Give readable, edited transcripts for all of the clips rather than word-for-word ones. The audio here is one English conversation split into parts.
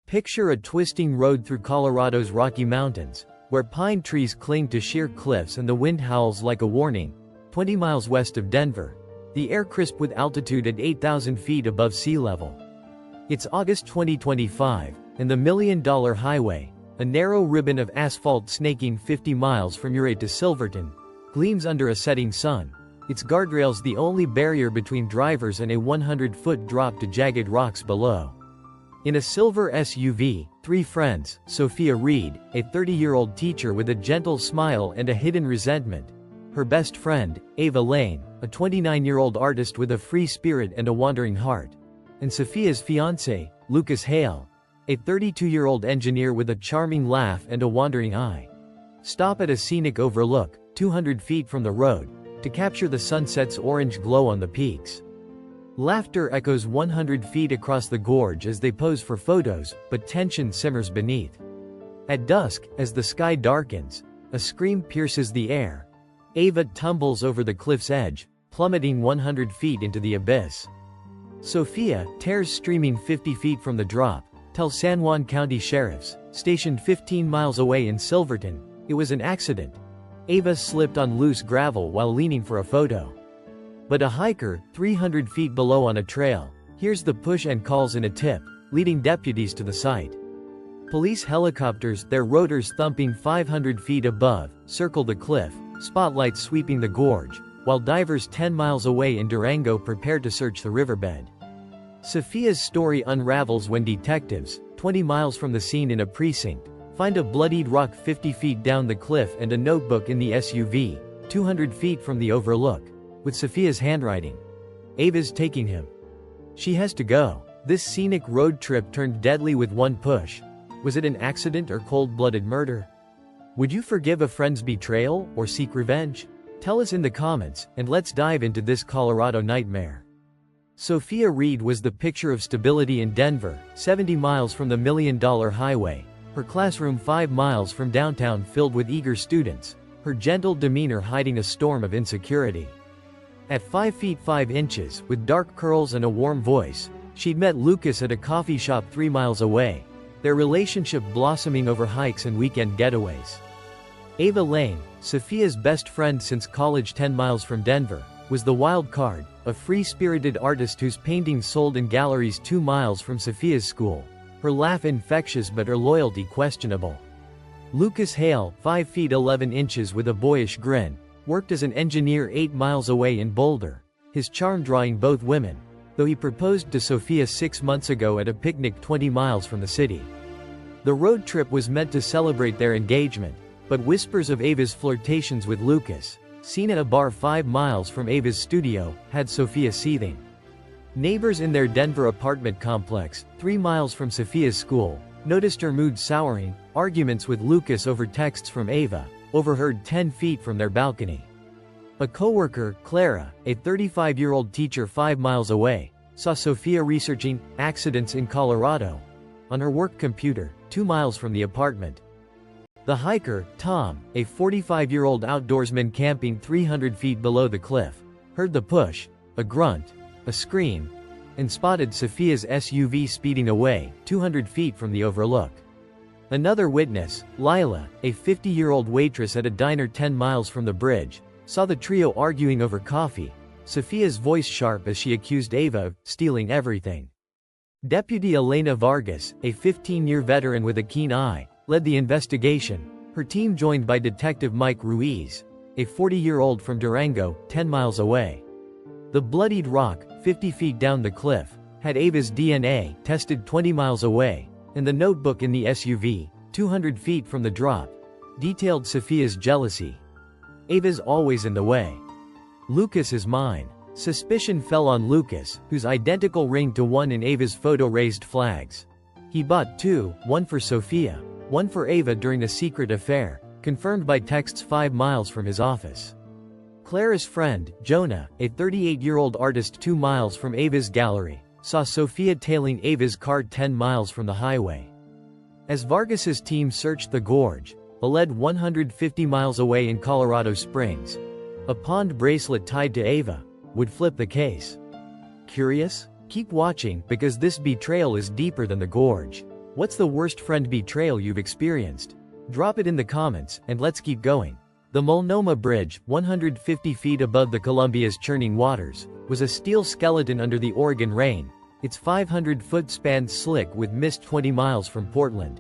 Picture a twisting road through Colorado's Rocky Mountains, where pine trees cling to sheer cliffs and the wind howls like a warning. 20 miles west of Denver, the air crisp with altitude at 8,000 feet above sea level. It's August 2025, and the $1 Million Highway, a narrow ribbon of asphalt snaking 50 miles from AITA to Silverton, gleams under a setting sun, its guardrails the only barrier between drivers and a 100-foot drop to jagged rocks below. In a silver SUV, three friends, Sophia Reed, a 30-year-old teacher with a gentle smile and a hidden resentment, her best friend, Ava Lane, a 29-year-old artist with a free spirit and a wandering heart, and Sophia's fiancé, Lucas Hale, a 32-year-old engineer with a charming laugh and a wandering eye, stop at a scenic overlook, 200 feet from the road, to capture the sunset's orange glow on the peaks. Laughter echoes 100 feet across the gorge as they pose for photos, but tension simmers beneath. At dusk, as the sky darkens, a scream pierces the air. Ava tumbles over the cliff's edge, plummeting 100 feet into the abyss. Sophia, tears streaming 50 feet from the drop, tells San Juan County sheriffs, stationed 15 miles away in Silverton, it was an accident. Ava slipped on loose gravel while leaning for a photo. But a hiker, 300 feet below on a trail, hears the push and calls in a tip, leading deputies to the site. Police helicopters, their rotors thumping 500 feet above, circle the cliff, spotlights sweeping the gorge, while divers 10 miles away in Durango prepare to search the riverbed. Sophia's story unravels when detectives, 20 miles from the scene in a precinct, find a bloodied rock 50 feet down the cliff and a notebook in the SUV, 200 feet from the overlook, with Sophia's handwriting. Ava's taking him. She has to go. This scenic road trip turned deadly with one push. Was it an accident or cold-blooded murder? Would you forgive a friend's betrayal or seek revenge? Tell us in the comments, and let's dive into this Colorado nightmare. Sophia Reed was the picture of stability in Denver, 70 miles from the $1 Million Highway, her classroom 5 miles from downtown filled with eager students, her gentle demeanor hiding a storm of insecurity. At 5 feet 5 inches, with dark curls and a warm voice, she'd met Lucas at a coffee shop 3 miles away, their relationship blossoming over hikes and weekend getaways. Ava Lane, Sophia's best friend since college 10 miles from Denver, was the wild card, a free-spirited artist whose paintings sold in galleries 2 miles from Sophia's school, her laugh infectious but her loyalty questionable. Lucas Hale, 5 feet 11 inches with a boyish grin, worked as an engineer 8 miles away in Boulder, his charm drawing both women, though he proposed to Sophia 6 months ago at a picnic 20 miles from the city. The road trip was meant to celebrate their engagement, but whispers of Ava's flirtations with Lucas, seen at a bar 5 miles from Ava's studio, had Sophia seething. Neighbors in their Denver apartment complex, 3 miles from Sophia's school, noticed her mood souring, arguments with Lucas over texts from Ava, overheard 10 feet from their balcony. A coworker, Clara, a 35-year-old teacher 5 miles away, saw Sophia researching accidents in Colorado on her work computer, 2 miles from the apartment. The hiker, Tom, a 45-year-old outdoorsman camping 300 feet below the cliff, heard the push, a grunt, a scream, and spotted Sophia's SUV speeding away, 200 feet from the overlook. Another witness, Lila, a 50-year-old waitress at a diner 10 miles from the bridge, saw the trio arguing over coffee, Sophia's voice sharp as she accused Ava of stealing everything. Deputy Elena Vargas, a 15-year veteran with a keen eye, led the investigation, her team joined by Detective Mike Ruiz, a 40-year-old from Durango, 10 miles away. The bloodied rock, 50 feet down the cliff, had Ava's DNA, tested 20 miles away, and the notebook in the SUV, 200 feet from the drop, detailed Sophia's jealousy. Ava's always in the way. Lucas is mine. Suspicion fell on Lucas, whose identical ring to one in Ava's photo raised flags. He bought 2, one for Sophia, one for Ava during a secret affair, confirmed by texts 5 miles from his office. Clara's friend, Jonah, a 38-year-old artist 2 miles from Ava's gallery, saw Sophia tailing Ava's car 10 miles from the highway. As Vargas's team searched the gorge, a lead 150 miles away in Colorado Springs, a pond bracelet tied to Ava would flip the case. Curious? Keep watching, because this betrayal is deeper than the gorge. What's the worst friend betrayal you've experienced? Drop it in the comments, and let's keep going. The Multnomah Bridge, 150 feet above the Columbia's churning waters, was a steel skeleton under the Oregon rain. Its 500-foot span slick with mist 20 miles from Portland.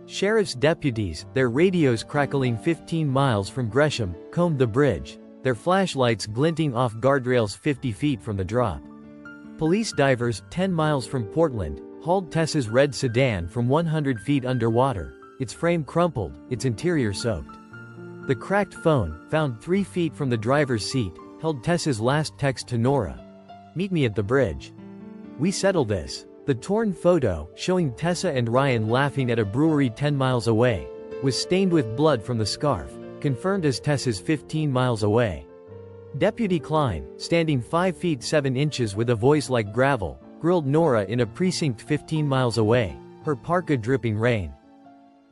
Sheriff's deputies, their radios crackling 15 miles from Gresham, combed the bridge, their flashlights glinting off guardrails 50 feet from the drop. Police divers, 10 miles from Portland, hauled Tessa's red sedan from 100 feet underwater, its frame crumpled, its interior soaked. The cracked phone, found 3 feet from the driver's seat, held Tessa's last text to Nora. "Meet me at the bridge. We settle this." The torn photo, showing Tessa and Ryan laughing at a brewery 10 miles away, was stained with blood from the scarf, confirmed as Tessa's 15 miles away. Deputy Klein, standing 5 feet 7 inches with a voice like gravel, grilled Nora in a precinct 15 miles away, her parka dripping rain.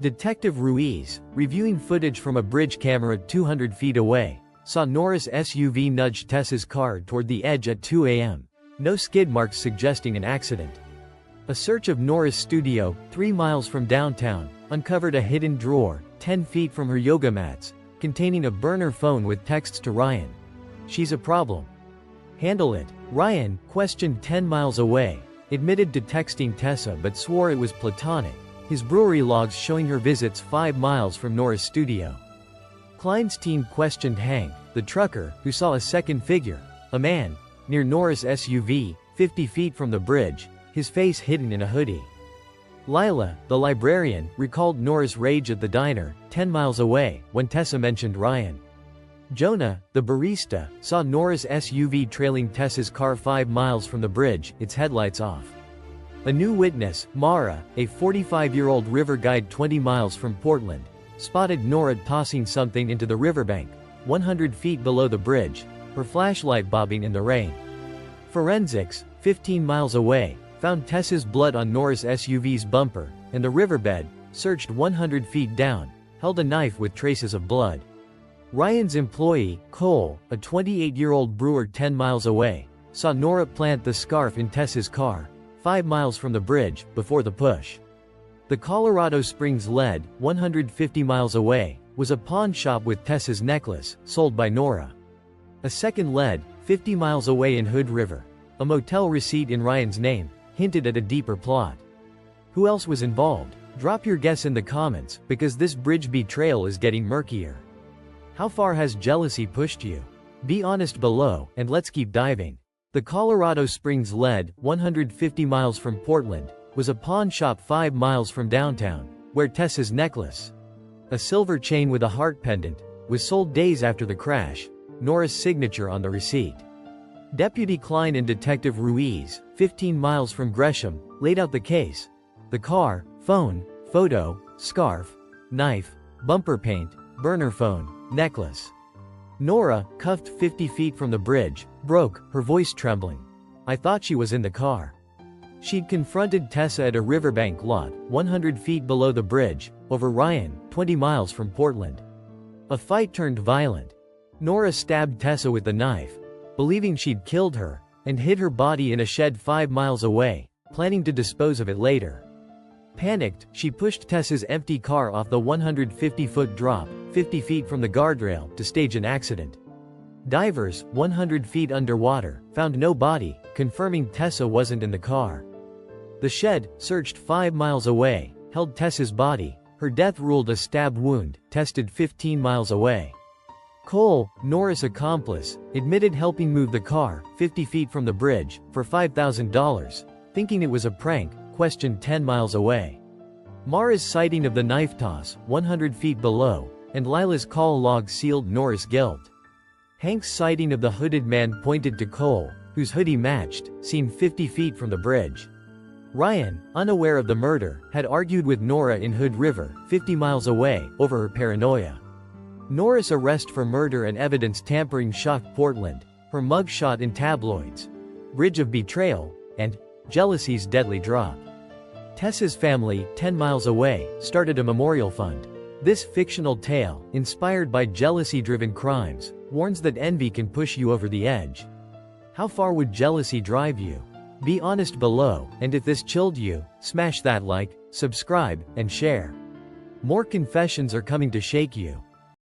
Detective Ruiz, reviewing footage from a bridge camera 200 feet away, saw Nora's SUV nudge Tessa's car toward the edge at 2 a.m. No skid marks suggesting an accident. A search of Nora's studio, 3 miles from downtown, uncovered a hidden drawer, 10 feet from her yoga mats, containing a burner phone with texts to Ryan. "She's a problem. Handle it." Ryan, questioned 10 miles away, admitted to texting Tessa but swore it was platonic, his brewery logs showing her visits 5 miles from Nora's studio. Klein's team questioned Hank, the trucker, who saw a second figure, a man, near Nora's SUV, 50 feet from the bridge, his face hidden in a hoodie. Lila, the librarian, recalled Nora's rage at the diner, 10 miles away, when Tessa mentioned Ryan. Jonah, the barista, saw Nora's SUV trailing Tessa's car 5 miles from the bridge, its headlights off. A new witness, Mara, a 45-year-old river guide 20 miles from Portland, spotted Nora tossing something into the riverbank, 100 feet below the bridge, her flashlight bobbing in the rain. Forensics, 15 miles away, found Tessa's blood on Nora's SUV's bumper, and the riverbed, searched 100 feet down, held a knife with traces of blood. Ryan's employee, Cole, a 28-year-old brewer 10 miles away, saw Nora plant the scarf in Tessa's car, 5 miles from the bridge, before the push. The Colorado Springs lead, 150 miles away, was a pawn shop with Tessa's necklace, sold by Nora. A second lead, 50 miles away in Hood River, a motel receipt in Ryan's name, hinted at a deeper plot. Who else was involved? Drop your guess in the comments, because this bridge betrayal is getting murkier. How far has jealousy pushed you? Be honest below, and let's keep diving. The Colorado Springs lead, 150 miles from Portland, was a pawn shop 5 miles from downtown, where Tessa's necklace, a silver chain with a heart pendant, was sold days after the crash, Nora's signature on the receipt. Deputy Klein and Detective Ruiz, 15 miles from Gresham, laid out the case. The car, phone, photo, scarf, knife, bumper paint, burner phone, necklace. Nora, cuffed 50 feet from the bridge, broke, her voice trembling. "I thought she was in the car." She'd confronted Tessa at a riverbank lot, 100 feet below the bridge, over Ryan, 20 miles from Portland. A fight turned violent. Nora stabbed Tessa with the knife, believing she'd killed her, and hid her body in a shed 5 miles away, planning to dispose of it later. Panicked, she pushed Tessa's empty car off the 150-foot drop, 50 feet from the guardrail, to stage an accident. Divers, 100 feet underwater, found no body, confirming Tessa wasn't in the car. The shed, searched 5 miles away, held Tessa's body, her death ruled a stab wound, tested 15 miles away. Cole, Nora's accomplice, admitted helping move the car, 50 feet from the bridge, for $5,000, thinking it was a prank, questioned 10 miles away. Mara's sighting of the knife toss, 100 feet below, and Lila's call log sealed Nora's guilt. Hank's sighting of the hooded man pointed to Cole, whose hoodie matched, seen 50 feet from the bridge. Ryan, unaware of the murder, had argued with Nora in Hood River, 50 miles away, over her paranoia. Nora's arrest for murder and evidence tampering shocked Portland, her mugshot in tabloids, bridge of betrayal, and jealousy's deadly drop. Tessa's family, 10 miles away, started a memorial fund. This fictional tale, inspired by jealousy-driven crimes, warns that envy can push you over the edge. How far would jealousy drive you? Be honest below, and if this chilled you, smash that like, subscribe, and share. More confessions are coming to shake you.